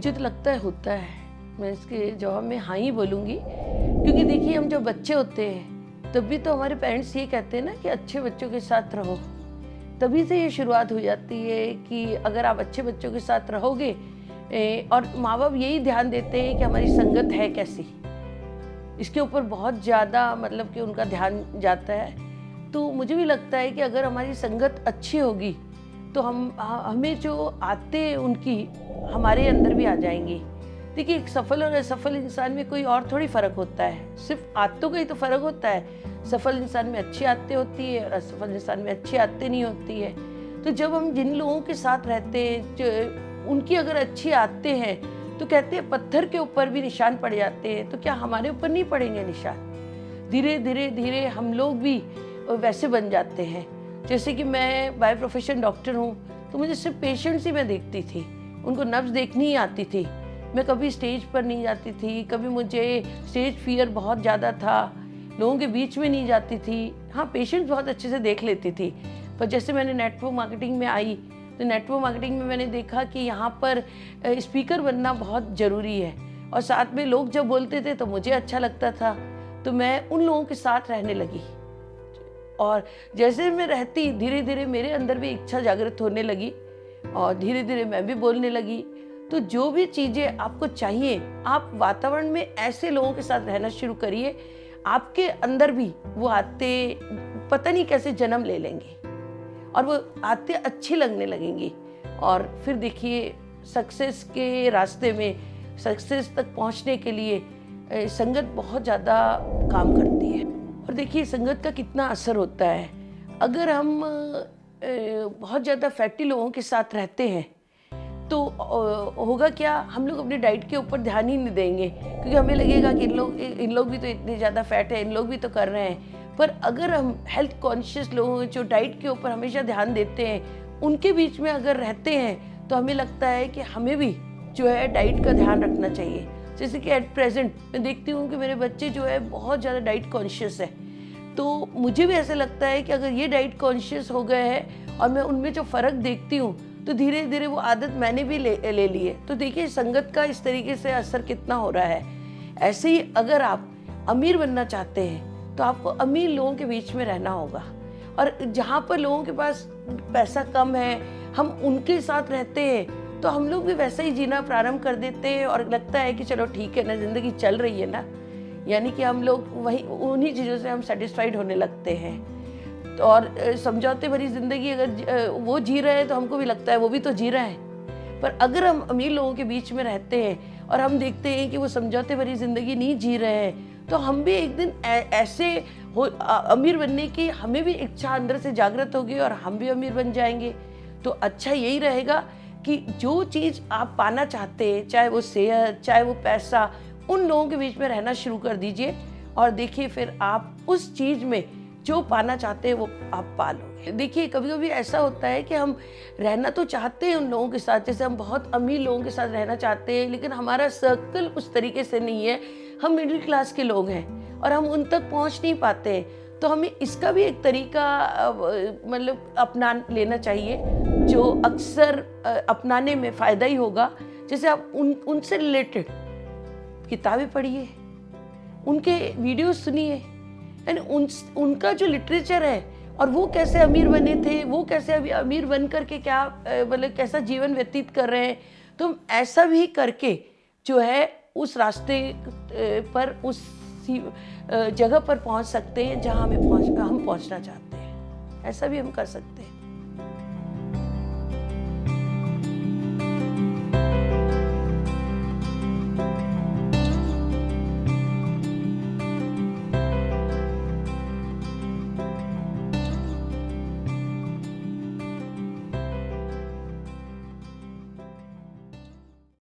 मुझे तो लगता है होता है। मैं इसके जवाब में हाँ ही बोलूँगी, क्योंकि देखिए हम जब बच्चे होते हैं तब भी तो हमारे पेरेंट्स ये कहते हैं ना कि अच्छे बच्चों के साथ रहो। तभी से ये शुरुआत हो जाती है कि अगर आप अच्छे बच्चों के साथ रहोगे, और माँ बाप यही ध्यान देते हैं कि हमारी संगत है कैसी, इसके ऊपर बहुत ज़्यादा मतलब कि उनका ध्यान जाता है। तो मुझे भी लगता है कि अगर हमारी संगत अच्छी होगी तो हमें जो आते उनकी हमारे अंदर भी आ जाएंगी। देखिए एक सफल और असफल इंसान में कोई और थोड़ी फ़र्क होता है, सिर्फ आदतों का ही तो फ़र्क होता है। सफल इंसान में अच्छी आदतें होती है और असफल इंसान में अच्छी आदतें नहीं होती है। तो जब हम जिन लोगों के साथ रहते हैं, जो उनकी अगर अच्छी आदतें हैं, तो कहते हैं पत्थर के ऊपर भी निशान पड़ जाते हैं, तो क्या हमारे ऊपर नहीं पड़ेंगे निशान? धीरे धीरे धीरे हम लोग भी वैसे बन जाते हैं। जैसे कि मैं बाय प्रोफेशन डॉक्टर हूँ, तो मुझे सिर्फ पेशेंट्स ही मैं देखती थी, उनको नब्ज़ देखनी ही आती थी। मैं कभी स्टेज पर नहीं जाती थी, कभी मुझे स्टेज फियर बहुत ज़्यादा था, लोगों के बीच में नहीं जाती थी। हाँ, पेशेंट्स बहुत अच्छे से देख लेती थी। पर जैसे मैंने नेटवर्क मार्केटिंग में आई, तो नेटवर्क मार्केटिंग में मैंने देखा कि यहाँ पर स्पीकर बनना बहुत ज़रूरी है, और साथ में लोग जब बोलते थे तो मुझे अच्छा लगता था, तो मैं उन लोगों के साथ रहने लगी। और जैसे मैं रहती, धीरे धीरे मेरे अंदर भी इच्छा जागृत होने लगी और धीरे धीरे मैं भी बोलने लगी। तो जो भी चीज़ें आपको चाहिए, आप वातावरण में ऐसे लोगों के साथ रहना शुरू करिए, आपके अंदर भी वो आदतें पता नहीं कैसे जन्म ले लेंगी और वो आदतें अच्छी लगने लगेंगी। और फिर देखिए सक्सेस के रास्ते में, सक्सेस तक पहुंचने के लिए संगत बहुत ज़्यादा काम करती है। और देखिए संगत का कितना असर होता है। अगर हम बहुत ज़्यादा फैटी लोगों के साथ रहते हैं तो होगा क्या, हम लोग अपने डाइट के ऊपर ध्यान ही नहीं देंगे, क्योंकि हमें लगेगा कि इन लोग भी तो इतने ज़्यादा फैट है, इन लोग भी तो कर रहे हैं। पर अगर हम हेल्थ कॉन्शियस लोग जो डाइट के ऊपर हमेशा ध्यान देते हैं, उनके बीच में अगर रहते हैं, तो हमें लगता है कि हमें भी जो है डाइट का ध्यान रखना चाहिए। जैसे कि एट प्रेजेंट मैं देखती हूँ कि मेरे बच्चे जो है बहुत ज़्यादा डाइट कॉन्शियस है, तो मुझे भी ऐसा लगता है कि अगर ये डाइट कॉन्शियस हो गए हैं और मैं उनमें जो फ़र्क देखती हूँ, तो धीरे धीरे वो आदत मैंने भी ले ली है। तो देखिए संगत का इस तरीके से असर कितना हो रहा है। ऐसे ही अगर आप अमीर बनना चाहते हैं तो आपको अमीर लोगों के बीच में रहना होगा, और जहाँ पर लोगों के पास पैसा कम है, हम उनके साथ रहते हैं, तो हम लोग भी वैसा ही जीना प्रारंभ कर देते हैं और लगता है कि चलो ठीक है ना, ज़िंदगी चल रही है ना, यानी कि हम लोग वही उन्हीं चीज़ों से हम सेटिस्फाइड होने लगते हैं। और समझौते भरी ज़िंदगी अगर वो जी रहे हैं तो हमको भी लगता है वो भी तो जी रहे हैं। पर अगर हम अमीर लोगों के बीच में रहते हैं और हम देखते हैं कि वो समझौते भरी ज़िंदगी नहीं जी रहे हैं, तो हम भी एक दिन ऐसे अमीर बनने की हमें भी इच्छा अंदर से जागृत होगी और हम भी अमीर बन जाएंगे। तो अच्छा यही रहेगा कि जो चीज़ आप पाना चाहते हैं, चाहे वो सेहत, चाहे वो पैसा, उन लोगों के बीच में रहना शुरू कर दीजिए और देखिए फिर आप उस चीज़ में जो पाना चाहते हैं वो आप पा लोगे। देखिए कभी कभी ऐसा होता है कि हम रहना तो चाहते हैं उन लोगों के साथ, जैसे हम बहुत अमीर लोगों के साथ रहना चाहते हैं, लेकिन हमारा सर्कल उस तरीके से नहीं है, हम मिडिल क्लास के लोग हैं और हम उन तक पहुंच नहीं पाते हैं। तो हमें इसका भी एक तरीका मतलब अपना लेना चाहिए, जो अक्सर अपनाने में फ़ायदा ही होगा। जैसे आप उनसे रिलेटेड किताबें पढ़िए, उनके वीडियो सुनिए, यानी उनका जो लिटरेचर है और वो कैसे अमीर बने थे, वो कैसे अभी अमीर बन करके क्या मतलब कैसा जीवन व्यतीत कर रहे हैं, तो ऐसा भी करके जो है उस रास्ते पर, उस जगह पर पहुंच सकते हैं जहां हम पहुंचना चाहते हैं। ऐसा भी हम कर सकते हैं।